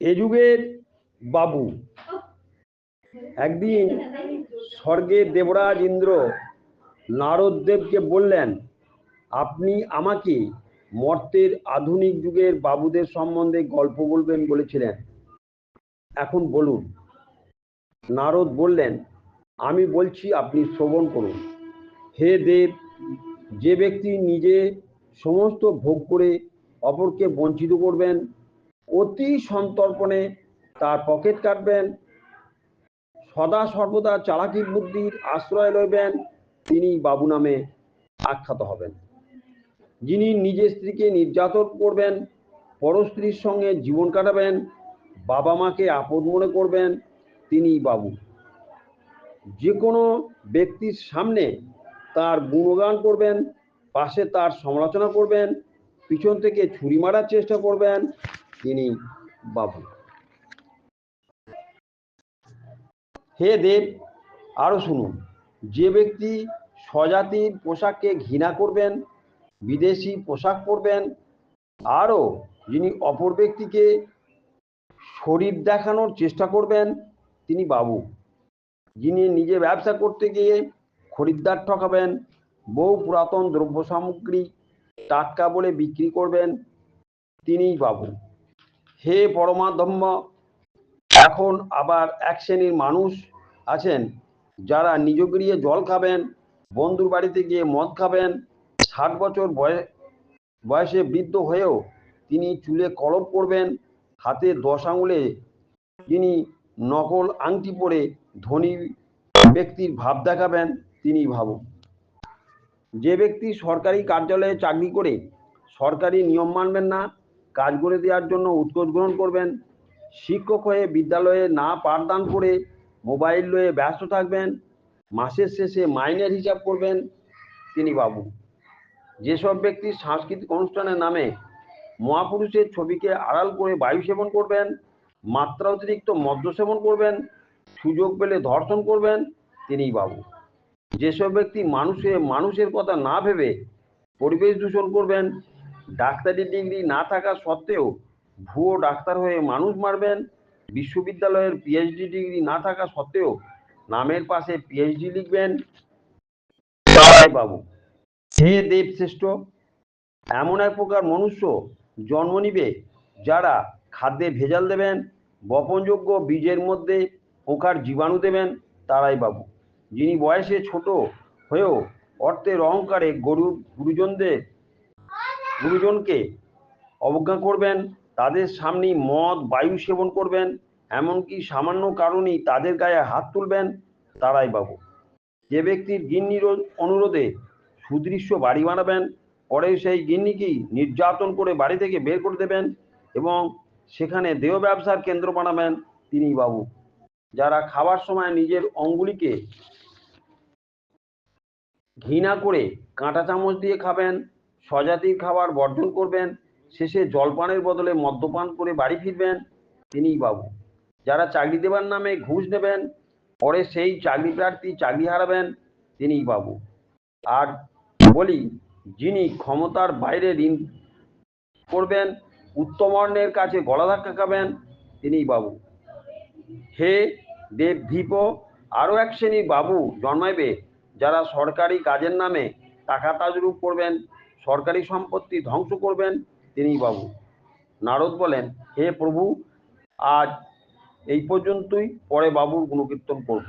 এ যুগের বাবু। একদিন স্বর্গের দেবরাজ ইন্দ্র নারদদেবকে বললেন, আপনি আমাকে মর্তের আধুনিক যুগের বাবুদের সম্বন্ধে গল্প বলবেন বলেছিলেন, এখন বলুন। নারদ বললেন, আমি বলছি, আপনি শ্রবণ করুন। হে দেব, যে ব্যক্তি নিজে সমস্ত ভোগ করে অপরকে বঞ্চিত করবেন, অতি সন্তর্পণে তার পকেট কাটবেন, সদা সর্বদা চালাকি বুদ্ধির আশ্রয় লইবেন, তিনি বাবু নামে আখ্যাত হবেন। যিনি নিজের স্ত্রীকে নির্যাতন করবেন, পরস্ত্রীর সঙ্গে জীবন কাটাবেন, বাবা মাকে আপদ মনে করবেন, তিনি বাবু। যে কোনো ব্যক্তির সামনে তার গুণগান করবেন, পাশে তার সমালোচনা করবেন, পিছন থেকে ছুরি মারার চেষ্টা করবেন, তিনি বাবু। হে দেব, আরো শুনুন। যে ব্যক্তি স্বজাতির পোশাককে ঘৃণা করবেন, বিদেশি পোশাক পরবেন, আরও যিনি অপর ব্যক্তিকে শরীর দেখানোর চেষ্টা করবেন, তিনি বাবু। যিনি নিজে ব্যবসা করতে গিয়ে খরিদ্দার ঠকাবেন, বহু পুরাতন দ্রব্য সামগ্রী টাটকা বলে বিক্রি করবেন, তিনি বাবু। হে পরমাধম্য, এখন আবার এক শ্রেণীর মানুষ আছেন যারা নিজ গৃহে জল খাবেন, বন্ধুর বাড়িতে গিয়ে মদ খাবেন, 60 বছর বয়সে বৃদ্ধ হয়েও তিনি চুলে কলপ করবেন, হাতে 10 আঙুলে যিনি নকল আংটি পরে ধনী ব্যক্তির ভাব দেখাবেন, তিনি ভাবুক। যে ব্যক্তি সরকারি কার্যালয়ে চাকরি করে সরকারি নিয়ম মানবেন না, কাজ করে দেওয়ার জন্য উৎকোচ গ্রহণ করবেন, শিক্ষক হয়ে বিদ্যালয়ে না পাঠদান করে মোবাইল লয়ে ব্যস্ত থাকবেন, মাসের শেষে মাইনের হিসাব করবেন, তিনি বাবু। যেসব ব্যক্তি সাংস্কৃতিক অনুষ্ঠানের নামে মহাপুরুষের ছবিকে আড়াল করে বায়ু সেবন করবেন, মাত্রা অতিরিক্ত মদ্য সেবন করবেন, সুযোগ পেলে ধর্ষণ করবেন, তিনিই বাবু। যেসব ব্যক্তি মানুষের কথা না ভেবে পরিবেশ দূষণ করবেন, ডাক্তারি ডিগ্রি না থাকা সত্ত্বেও ভুয়ো ডাক্তার হয়ে মানুষ মারবেন, বিশ্ববিদ্যালয়ের পিএইচডি ডিগ্রি না থাকা সত্ত্বেও নামের পাশে পিএইচডি লিখবেন, তারাই বাবু। হে দেবশ্রেষ্ঠ, এমন এক প্রকার মনুষ্য জন্ম নিবে যারা খাদ্যে ভেজাল দেবেন, বপনযোগ্য বীজের মধ্যে পোকার জীবাণু দেবেন, তারাই বাবু। যিনি বয়সে ছোট হয়েও অর্থের অহংকারে গুরুজনকে অবজ্ঞা করবেন, তাদের সামনেই মদ বায়ু সেবন করবেন, এমনকি সামান্য কারণেই তাদের গায়ে হাত তুলবেন, তারাই বাবু। যে ব্যক্তির গিন্নির অনুরোধে সুদৃশ্য বাড়ি বানাবেন, পরে সেই গিন্নিকেই নির্যাতন করে বাড়ি থেকে বের করে দেবেন এবং সেখানে দেহ ব্যবসার কেন্দ্র বানাবেন, তিনি বাবু। যারা খাবার সময় নিজের অঙ্গুলিকে ঘৃণা করে কাঁটা চামচ দিয়ে খাবেন, স্বজাতির খাবার বর্জন করবেন, শেষে জলপানের বদলে মদ্যপান করে বাড়ি ফিরবেন, তিনিই বাবু। যারা চাকরি দেবার নামে ঘুষ নেবেন, পরে সেই চাকরি প্রার্থী চাকরি হারাবেন, তিনিই বাবু। আর বলি, যিনি ক্ষমতার বাইরে ঋণ করবেন, উত্তমর্ণের কাছে গলা ধাক্কা খাবেন, তিনিই বাবু। হে দেবধীপ, আরও এক শ্রেণীর বাবু জন্মাইবে যারা সরকারি কাজের নামে টাকা তাজরুপ করবেন, সরকারি সম্পত্তি ধ্বংস করবেন, তিনিই বাবু। নারদ বলেন, হে প্রভু, আজ এই পর্যন্তই, পরে বাবুর গুণকীর্তন করব।